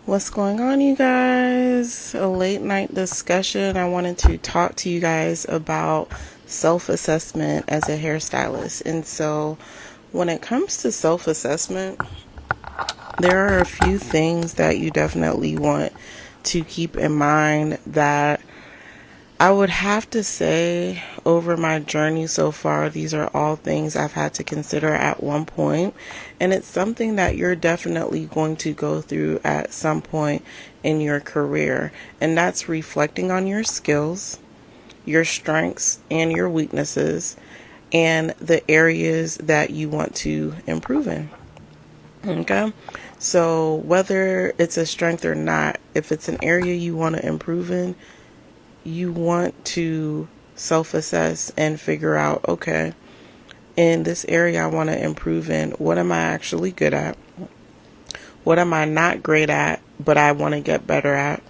What's going on, you guys? A late night discussion. I wanted to talk to you guys about self-assessment as a hairstylist. And so, when it comes to self-assessment, there are a few things that you definitely want to keep in mind that I would have to say over my journey so far, these are all things I've had to consider at one point, and it's something that you're definitely going to go through at some point in your career, and that's reflecting on your skills, your strengths, and your weaknesses, and the areas that you want to improve in. Okay? So, whether it's a strength or not, if it's an area you want to improve in, you want to self-assess and figure out, okay, in this area I want to improve in, what am I actually good at? What am I not great at, but I want to get better at?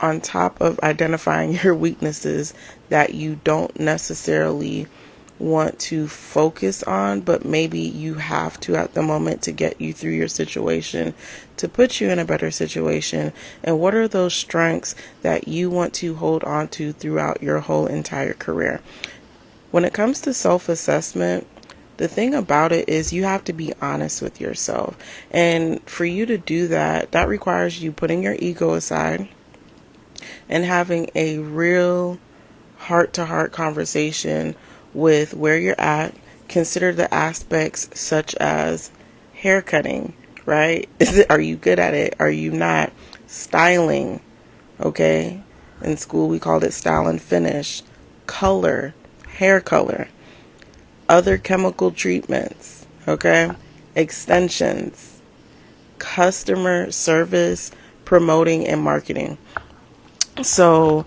On top of identifying your weaknesses that you don't necessarily want to focus on, but maybe you have to at the moment to get you through your situation, to put you in a better situation. And what are those strengths that you want to hold on to throughout your whole entire career? When it comes to self-assessment, the thing about it is you have to be honest with yourself. And for you to do that, that requires you putting your ego aside and having a real heart-to-heart conversation with where you're at. Consider the aspects such as hair cutting, right? Are you good at it? Are you not? Styling, okay? In school we called it style and finish. Color, hair color. Other chemical treatments, okay? Extensions, customer service, promoting and marketing. So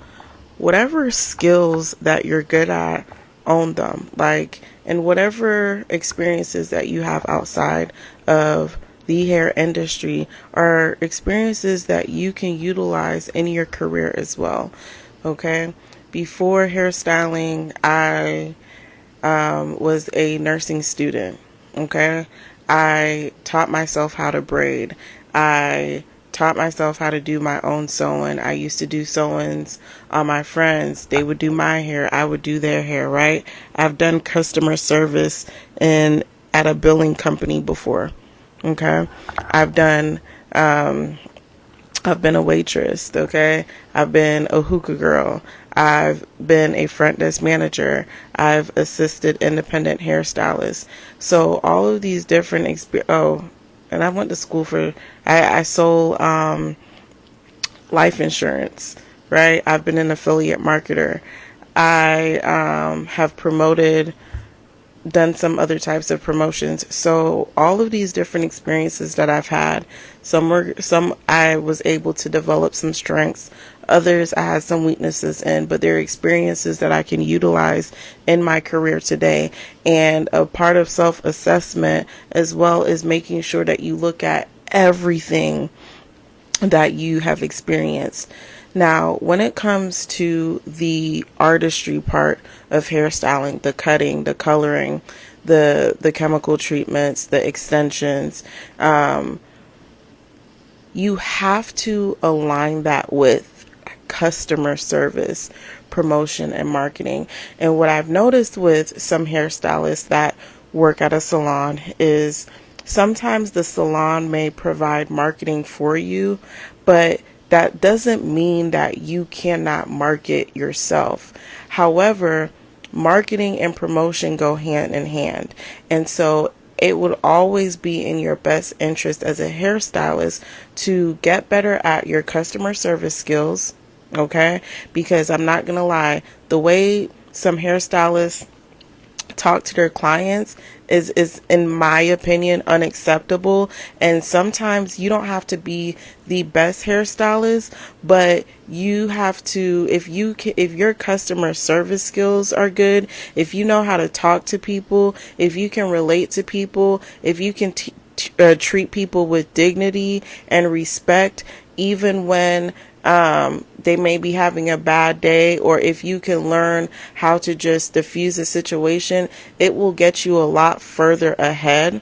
whatever skills that you're good at, own them. And whatever experiences that you have outside of the hair industry are experiences that you can utilize in your career as well. Okay. Before hairstyling, I was a nursing student. Okay. I taught myself how to braid. I taught myself how to do my own sewing. I used to do sewings on my friends. They would do my hair. I would do their hair, right? I've done customer service at a billing company before. Okay. I've done, I've been a waitress. Okay. I've been a hookah girl. I've been a front desk manager. I've assisted independent hairstylists. So all of these different and I went to school I sold life insurance, right? I've been an affiliate marketer. I have done some other types of promotions. So all of these different experiences that I've had, some I was able to develop some strengths. Others I had some weaknesses in, but they're experiences that I can utilize in my career today. And a part of self-assessment as well is making sure that you look at everything that you have experienced. Now, when it comes to the artistry part of hairstyling, the cutting, the coloring, the chemical treatments, the extensions, you have to align that with customer service, promotion, and marketing. And what I've noticed with some hairstylists that work at a salon is sometimes the salon may provide marketing for you, but that doesn't mean that you cannot market yourself. However, marketing and promotion go hand in hand. And so it would always be in your best interest as a hairstylist to get better at your customer service skills. Okay? Because I'm not going to lie, the way some hairstylists talk to their clients is in my opinion unacceptable. And sometimes you don't have to be the best hairstylist, but you have to, if your customer service skills are good, if you know how to talk to people, if you can relate to people, if you can treat people with dignity and respect, even when they may be having a bad day, or if you can learn how to just diffuse a situation, it will get you a lot further ahead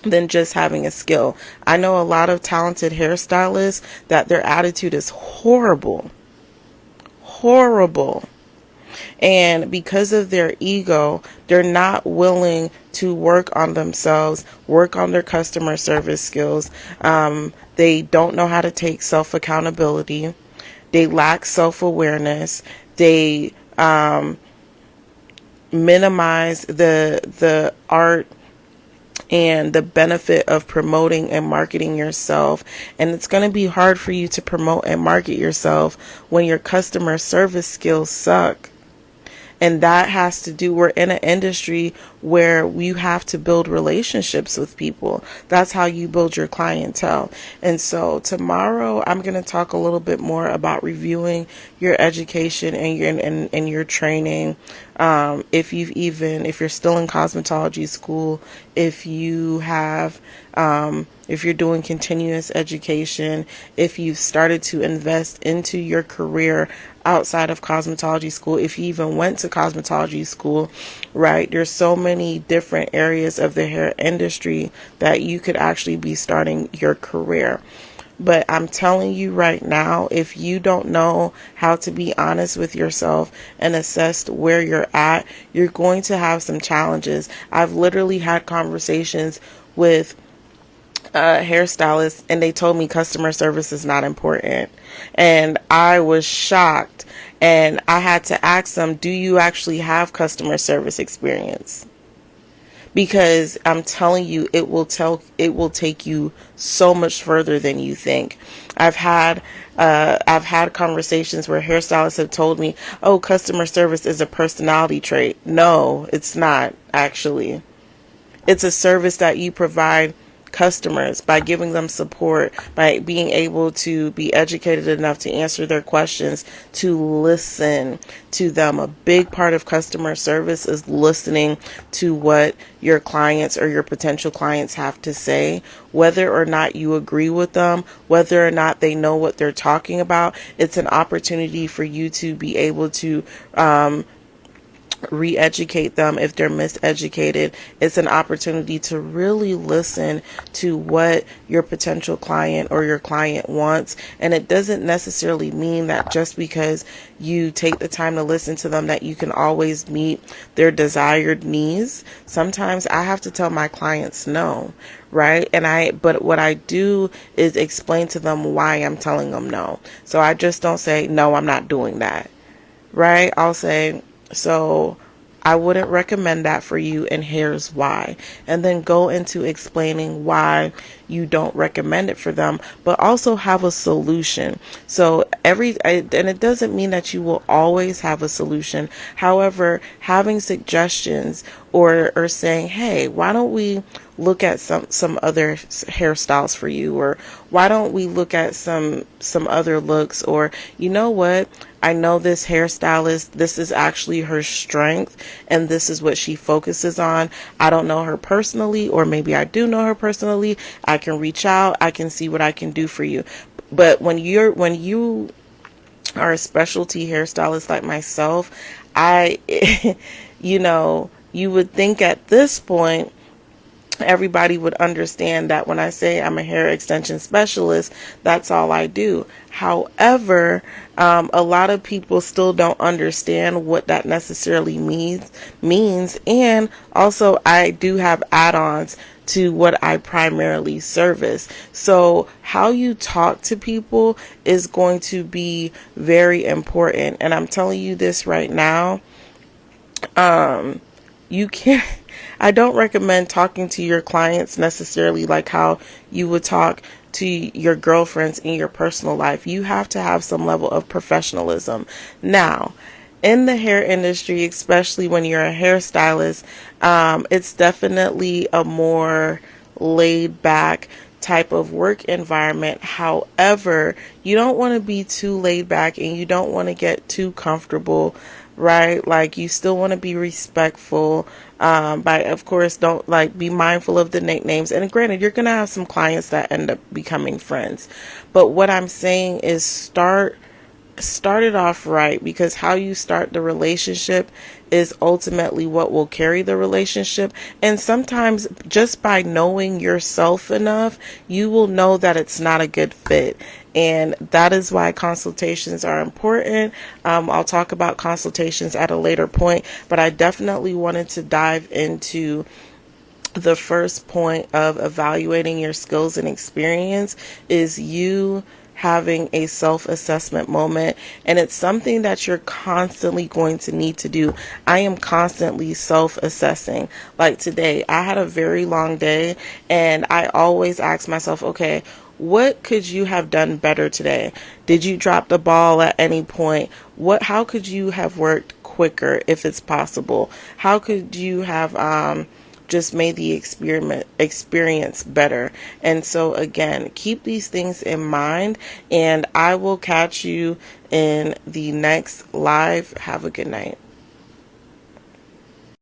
than just having a skill. I know a lot of talented hairstylists that their attitude is horrible, horrible. And because of their ego, they're not willing to work on themselves, work on their customer service skills. They don't know how to take self accountability. They lack self awareness. They minimize the art and the benefit of promoting and marketing yourself. And it's going to be hard for you to promote and market yourself when your customer service skills suck. And that has to do, we're in an industry where you have to build relationships with people. That's how you build your clientele. And so tomorrow I'm going to talk a little bit more about reviewing your education and your training. If you're still in cosmetology school, if you have, if you're doing continuous education, if you've started to invest into your career outside of cosmetology school, if you even went to cosmetology school, right? There's so many different areas of the hair industry that you could actually be starting your career. But I'm telling you right now, if you don't know how to be honest with yourself and assess where you're at, you're going to have some challenges. I've literally had conversations with hairstylists, and they told me customer service is not important. And I was shocked. And I had to ask them, do you actually have customer service experience? Because I'm telling you, it will take you so much further than you think. I've had conversations where hairstylists have told me, oh, customer service is a personality trait. No, it's not actually. It's a service that you provide customers by giving them support, by being able to be educated enough to answer their questions, to listen to them. A big part of customer service is listening to what your clients or your potential clients have to say, whether or not you agree with them, whether or not they know what they're talking about. It's an opportunity for you to be able to re-educate them if they're miseducated. It's an opportunity to really listen to what your potential client or your client wants. And it doesn't necessarily mean that just because you take the time to listen to them that you can always meet their desired needs. Sometimes I have to tell my clients no, right? But what I do is explain to them why I'm telling them no. So I just don't say, no, I'm not doing that, right? I'll say, so I wouldn't recommend that for you, and here's why. And then go into explaining why you don't recommend it for them, but also have a solution. So and it doesn't mean that you will always have a solution. However, having suggestions or saying, hey, why don't we look at some other hairstyles for you, or why don't we look at some other looks, or you know what, I know this hairstylist, this is actually her strength and this is what she focuses on. I don't know her personally, or maybe I do know her personally. I can reach out, I can see what I can do for you. But when you are a specialty hairstylist like myself, you would think at this point everybody would understand that when I say I'm a hair extension specialist, that's all I do. However, a lot of people still don't understand what that necessarily means. And also I do have add-ons to what I primarily service. So how you talk to people is going to be very important. And I'm telling you this right now. I don't recommend talking to your clients necessarily like how you would talk to your girlfriends in your personal life. You have to have some level of professionalism. Now, in the hair industry, especially when you're a hairstylist, it's definitely a more laid back type of work environment. However, you don't want to be too laid back and you don't want to get too comfortable, right? Like, you still want to be respectful. Of course, don't be mindful of the nicknames. And granted, you're going to have some clients that end up becoming friends. But what I'm saying is start it off right, because how you start the relationship is ultimately what will carry the relationship. And sometimes just by knowing yourself enough, you will know that it's not a good fit. And that is why consultations are important. I'll talk about consultations at a later point, but I definitely wanted to dive into the first point of evaluating your skills and experience is you having a self-assessment moment, and it's something that you're constantly going to need to do. I am constantly self-assessing. Like today, I had a very long day, and I always ask myself, okay, what could you have done better today? Did you drop the ball at any point? How could you have worked quicker if it's possible? How could you have just made the experience better? And so again, keep these things in mind, and I will catch you in the next live. Have a good night.